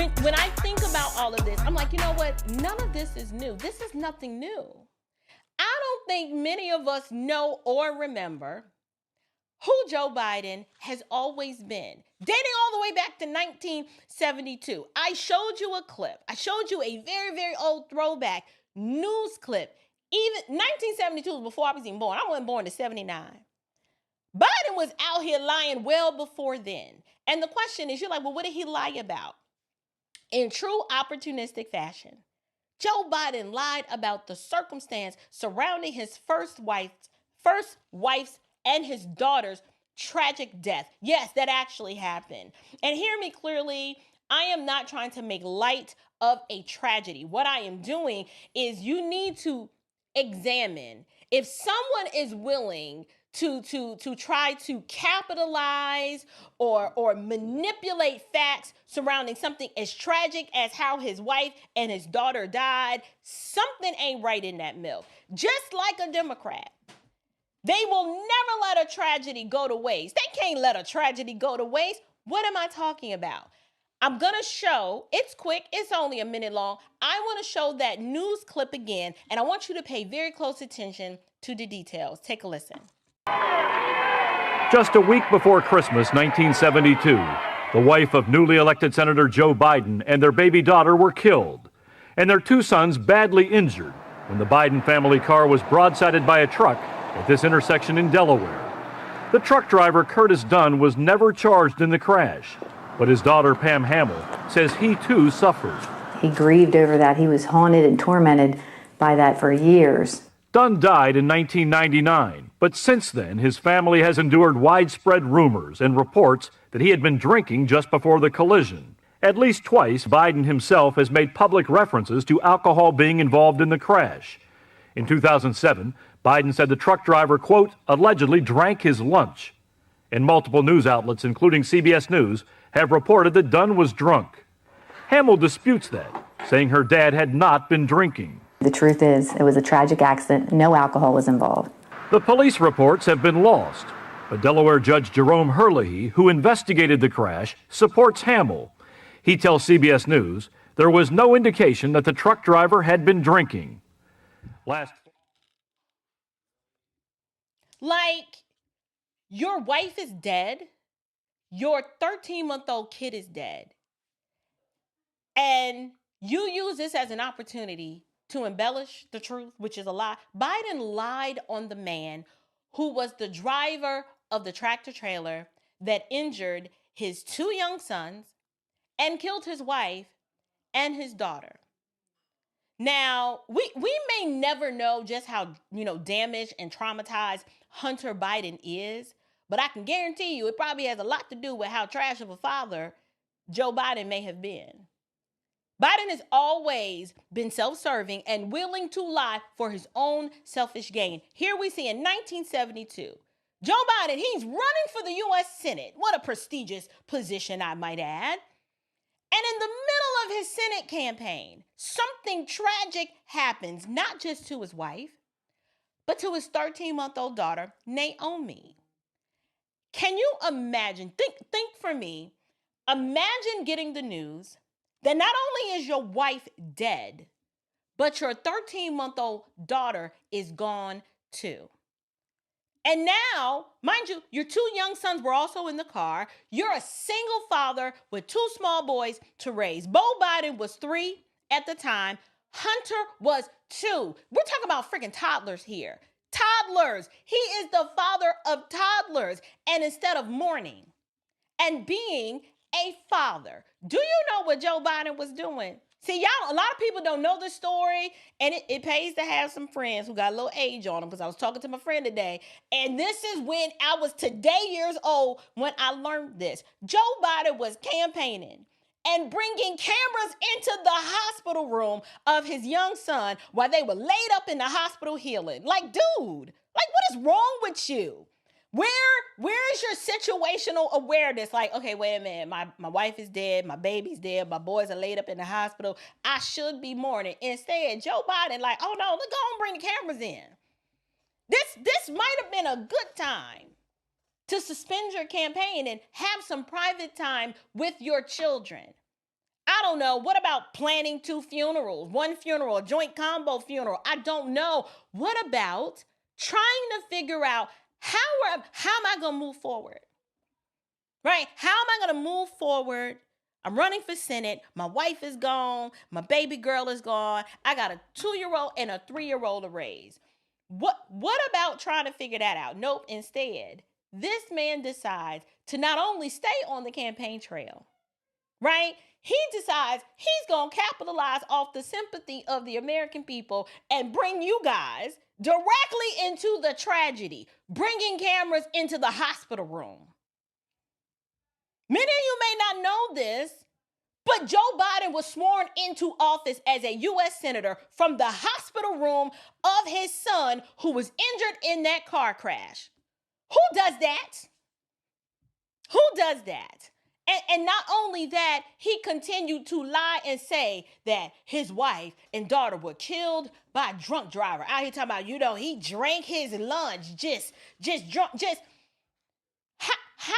When I think about all of this, I'm like, you know what? None of this is new. This is nothing new. I don't think many of us know or remember who Joe Biden has always been, dating all the way back to 1972. I showed you a clip. I showed you a very, very old throwback news clip. Even 1972 was before I was even born. I wasn't born in 79. Biden was out here lying well before then. And the question is, you're like, well, what did he lie about? In true opportunistic fashion, Joe Biden lied about the circumstance surrounding his first wife's and his daughter's tragic death. Yes, that actually happened. And hear me clearly, I am not trying to make light of a tragedy. What I am doing is you need to examine if someone is willing to try to capitalize or manipulate facts surrounding something as tragic as how his wife and his daughter died. Something ain't right in that milk. Just like a Democrat, they will never let a tragedy go to waste. They can't let a tragedy go to waste. What am I talking about? I'm going to show, it's quick, it's only a minute long. I want to show that news clip again, and I want you to pay very close attention to the details. Take a listen. Just a week before Christmas 1972, the wife of newly elected Senator Joe Biden and their baby daughter were killed, and their two sons badly injured when the Biden family car was broadsided by a truck at this intersection in Delaware. The truck driver, Curtis Dunn, was never charged in the crash, but his daughter, Pam Hamill, says he too suffered. He grieved over that. He was haunted and tormented by that for years. Dunn died in 1999, but since then his family has endured widespread rumors and reports that he had been drinking just before the collision. At least twice, Biden himself has made public references to alcohol being involved in the crash. In 2007, Biden said the truck driver, quote, allegedly drank his lunch. And multiple news outlets, including CBS News, have reported that Dunn was drunk. Hamill disputes that, saying her dad had not been drinking. The truth is, it was a tragic accident. No alcohol was involved. The police reports have been lost, but Delaware Judge Jerome Herlihy, who investigated the crash, supports Hamill. He tells CBS News there was no indication that the truck driver had been drinking. Like, your wife is dead, your 13-month-old kid is dead, and you use this as an opportunity to embellish the truth, which is a lie. Biden lied on the man who was the driver of the tractor trailer that injured his two young sons and killed his wife and his daughter. Now, we may never know just how, damaged and traumatized Hunter Biden is, but I can guarantee you it probably has a lot to do with how trash of a father Joe Biden may have been. Biden has always been self-serving and willing to lie for his own selfish gain. Here we see in 1972, Joe Biden, he's running for the U.S. Senate. What a prestigious position, I might add. And in the middle of his Senate campaign, something tragic happens, not just to his wife, but to his 13-month-old daughter, Naomi. Can you imagine, think for me, imagine getting the news that not only is your wife dead, but your 13-month-old daughter is gone too. And now, mind you, your two young sons were also in the car. You're a single father with two small boys to raise. Beau Biden was 3 at the time. Hunter was 2. We're talking about freaking toddlers here. Toddlers. He is the father of toddlers. And instead of mourning and being a father, do you know what Joe Biden was doing? See, y'all, a lot of people don't know this story, and it pays to have some friends who got a little age on them, because I was talking to my friend today, and this is when I was today years old when I learned this. Joe Biden was campaigning and bringing cameras into the hospital room of his young son while they were laid up in the hospital healing. Like, dude, like, what is wrong with you? Where is your situational awareness? Like, okay, wait a minute. My wife is dead. My baby's dead. My boys are laid up in the hospital. I should be mourning. Instead, Joe Biden, like, oh no, let's go and bring the cameras in. This might have been a good time to suspend your campaign and have some private time with your children. I don't know. What about planning 2 funerals? 1 funeral, a joint combo funeral? I don't know. What about trying to figure out how am I going to move forward? Right? How am I going to move forward? I'm running for Senate. My wife is gone. My baby girl is gone. I got a 2-year-old and a 3-year-old to raise. What about trying to figure that out? Nope. Instead, this man decides to not only stay on the campaign trail, right? He decides he's going to capitalize off the sympathy of the American people and bring you guys directly into the tragedy, bringing cameras into the hospital room. Many of you may not know this, but Joe Biden was sworn into office as a U.S. Senator from the hospital room of his son who was injured in that car crash. Who does that? Who does that? And not only that, he continued to lie and say that his wife and daughter were killed by a drunk driver. Out here talking about, he drank his lunch, just drunk, how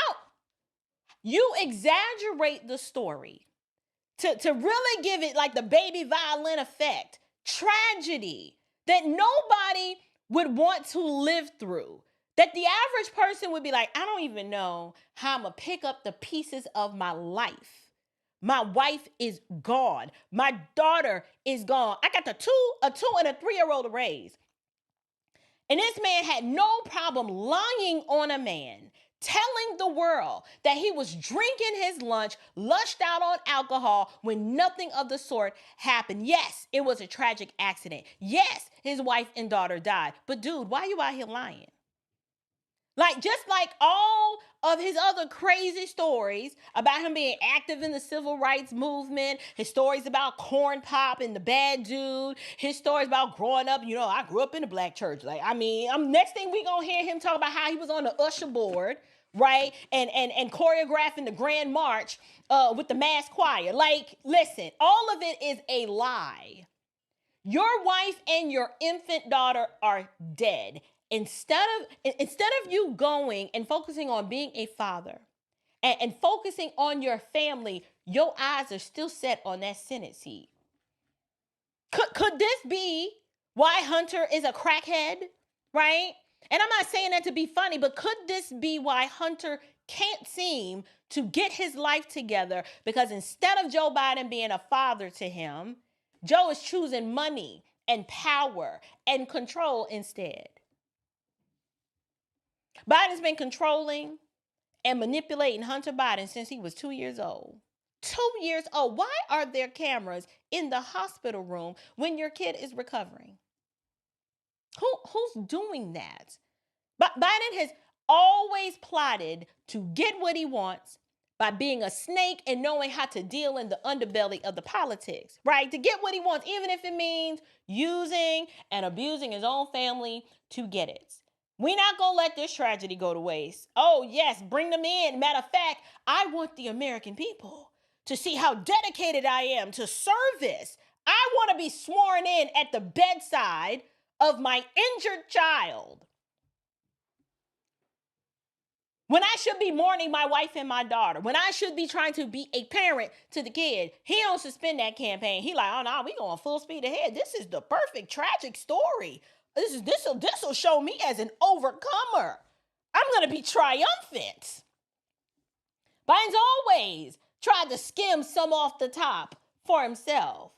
you exaggerate the story to really give it like the baby violin effect, tragedy that nobody would want to live through. That the average person would be like, I don't even know how I'm going to pick up the pieces of my life. My wife is gone. My daughter is gone. I got a 2 and a 3-year-old to raise. And this man had no problem lying on a man, telling the world that he was drinking his lunch, lushed out on alcohol when nothing of the sort happened. Yes, it was a tragic accident. Yes, his wife and daughter died. But dude, why are you out here lying? Just like all of his other crazy stories about him being active in the civil rights movement, his stories about corn pop and the bad dude, his stories about growing up, I grew up in a black church. Next thing we gonna hear him talk about how he was on the usher board, right? And choreographing the grand march with the mass choir. Listen, all of it is a lie. Your wife and your infant daughter are dead. Instead of you going and focusing on being a father and focusing on your family, your eyes are still set on that Senate seat. Could this be why Hunter is a crackhead, right? And I'm not saying that to be funny, but could this be why Hunter can't seem to get his life together? Because instead of Joe Biden being a father to him, Joe is choosing money and power and control instead. Biden's been controlling and manipulating Hunter Biden since he was 2 years old. 2 years old. Why are there cameras in the hospital room when your kid is recovering? Who's doing that? But Biden has always plotted to get what he wants by being a snake and knowing how to deal in the underbelly of the politics, right? To get what he wants, even if it means using and abusing his own family to get it. We're not going to let this tragedy go to waste. Oh, yes, bring them in. Matter of fact, I want the American people to see how dedicated I am to service. I want to be sworn in at the bedside of my injured child. When I should be mourning my wife and my daughter, when I should be trying to be a parent to the kid, he don't suspend that campaign. He like, oh no, we going full speed ahead. This is the perfect tragic story. This will show me as an overcomer. I'm gonna be triumphant. Biden's always tried to skim some off the top for himself.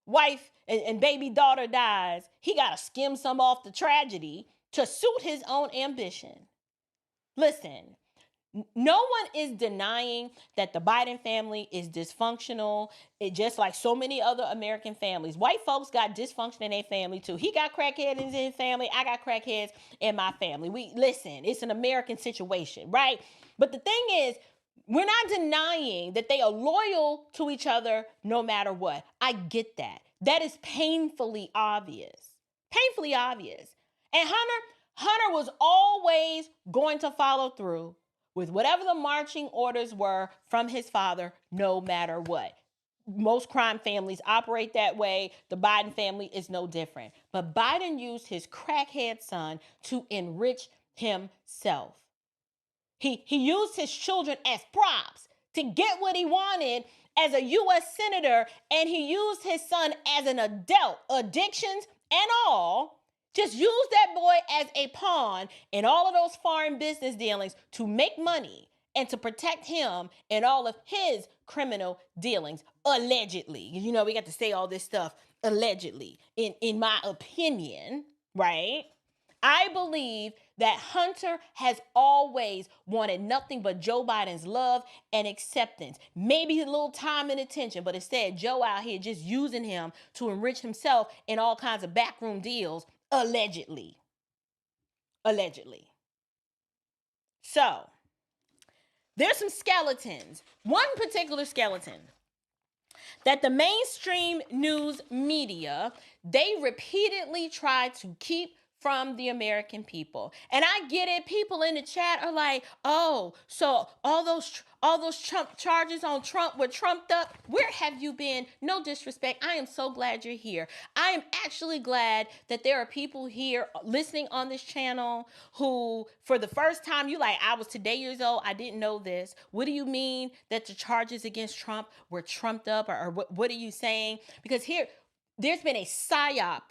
Wife and baby daughter dies. He gotta skim some off the tragedy to suit his own ambition. Listen, no one is denying that the Biden family is dysfunctional. It just like so many other American families. White folks got dysfunction in their family too. He got crackheads in his family. I got crackheads in my family. Listen, it's an American situation, right? But the thing is, we're not denying that they are loyal to each other no matter what. I get that. That is painfully obvious. Painfully obvious. And Hunter was always going to follow through with whatever the marching orders were from his father, no matter what. Most crime families operate that way. The Biden family is no different. But Biden used his crackhead son to enrich himself. He used his children as props to get what he wanted as a U.S. senator, and he used his son as an adult, addictions and all, just use that boy as a pawn in all of those foreign business dealings to make money and to protect him in all of his criminal dealings, allegedly. You know, we got to say all this stuff, allegedly, in my opinion, right? I believe that Hunter has always wanted nothing but Joe Biden's love and acceptance. Maybe a little time and attention, but instead Joe out here just using him to enrich himself in all kinds of backroom deals, allegedly. Allegedly. So, there's some skeletons. One particular skeleton that the mainstream news media, they repeatedly try to keep from the American people. And I get it. People in the chat are like, oh, so all those Trump charges on Trump were trumped up. Where have you been? No disrespect. I am so glad you're here. I am actually glad that there are people here listening on this channel who, for the first time, you like, I was today years old. I didn't know this. What do you mean that the charges against Trump were trumped up? Or what are you saying? Because there's been a psyop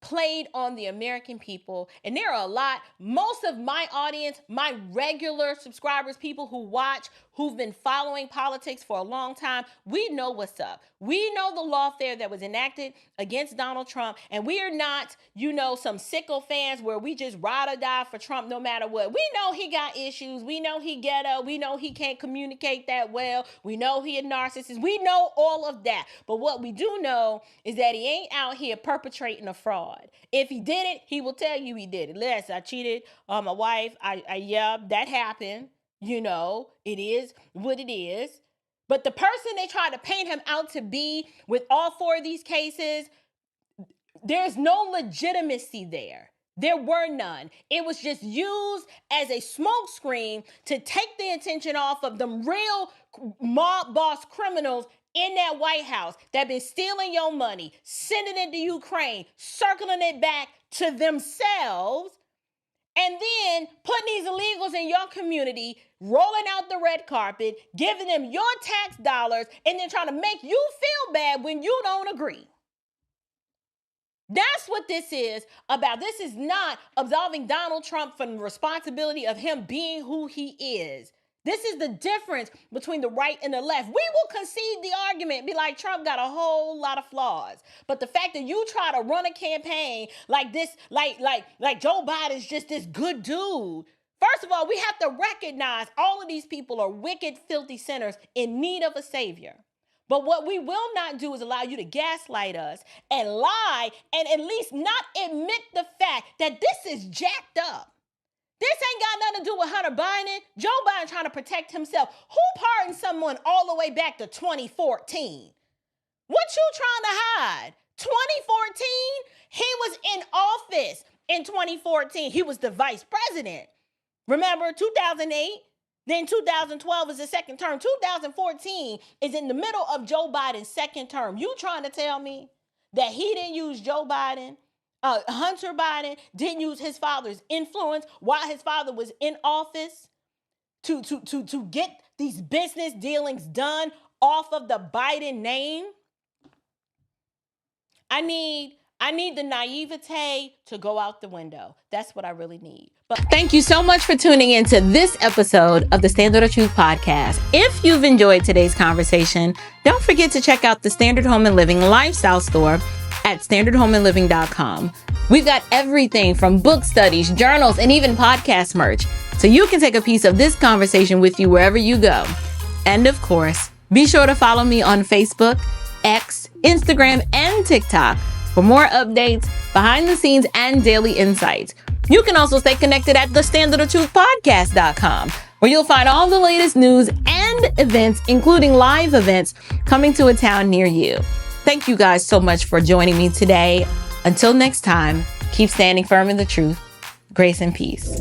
played on the American people. And there are a lot, most of my audience, my regular subscribers, people who watch, who've been following politics for a long time, we know what's up. We know the lawfare that was enacted against Donald Trump. And we are not, some sicko fans where we just ride or die for Trump no matter what. We know he got issues. We know he ghetto. We know he can't communicate that well. We know he a narcissist. We know all of that. But what we do know is that he ain't out here perpetrating a fraud. If he did it, he will tell you he did it. Listen, I cheated on my wife. Yeah, that happened. It is what it is. But the person they try to paint him out to be with all four of these cases, there's no legitimacy there. There were none. It was just used as a smokescreen to take the attention off of them real mob boss criminals in that White House that been stealing your money, sending it to Ukraine, circling it back to themselves, and then putting these illegals in your community, rolling out the red carpet, giving them your tax dollars, and then trying to make you feel bad when you don't agree. That's what this is about. This is not absolving Donald Trump from the responsibility of him being who he is. This is the difference between the right and the left. We will concede the argument, be like, Trump got a whole lot of flaws. But the fact that you try to run a campaign like this, like Joe Biden's just this good dude. First of all, we have to recognize all of these people are wicked, filthy sinners in need of a savior. But what we will not do is allow you to gaslight us and lie and at least not admit the fact that this is jacked up. This ain't got nothing to do with Hunter Biden. Joe Biden trying to protect himself. Who pardoned someone all the way back to 2014? What you trying to hide? 2014? He was in office in 2014. He was the vice president. Remember, 2008? Then 2012 is the second term. 2014 is in the middle of Joe Biden's second term. You trying to tell me that he didn't use Joe Biden? Hunter Biden didn't use his father's influence while his father was in office to get these business dealings done off of the Biden name? I need the naivete to go out the window. That's what I really need. But thank you so much for tuning in to this episode of the Standard of Truth podcast. If you've enjoyed today's conversation, don't forget to check out the Standard Home and Living lifestyle store at standardhomeandliving.com. We've got everything from book studies, journals, and even podcast merch, so you can take a piece of this conversation with you wherever you go. And of course, be sure to follow me on Facebook, X, Instagram, and TikTok for more updates, behind the scenes, and daily insights. You can also stay connected at thestandardofTruthPodcast.com, where you'll find all the latest news and events, including live events coming to a town near you. Thank you guys so much for joining me today. Until next time, keep standing firm in the truth. Grace and peace.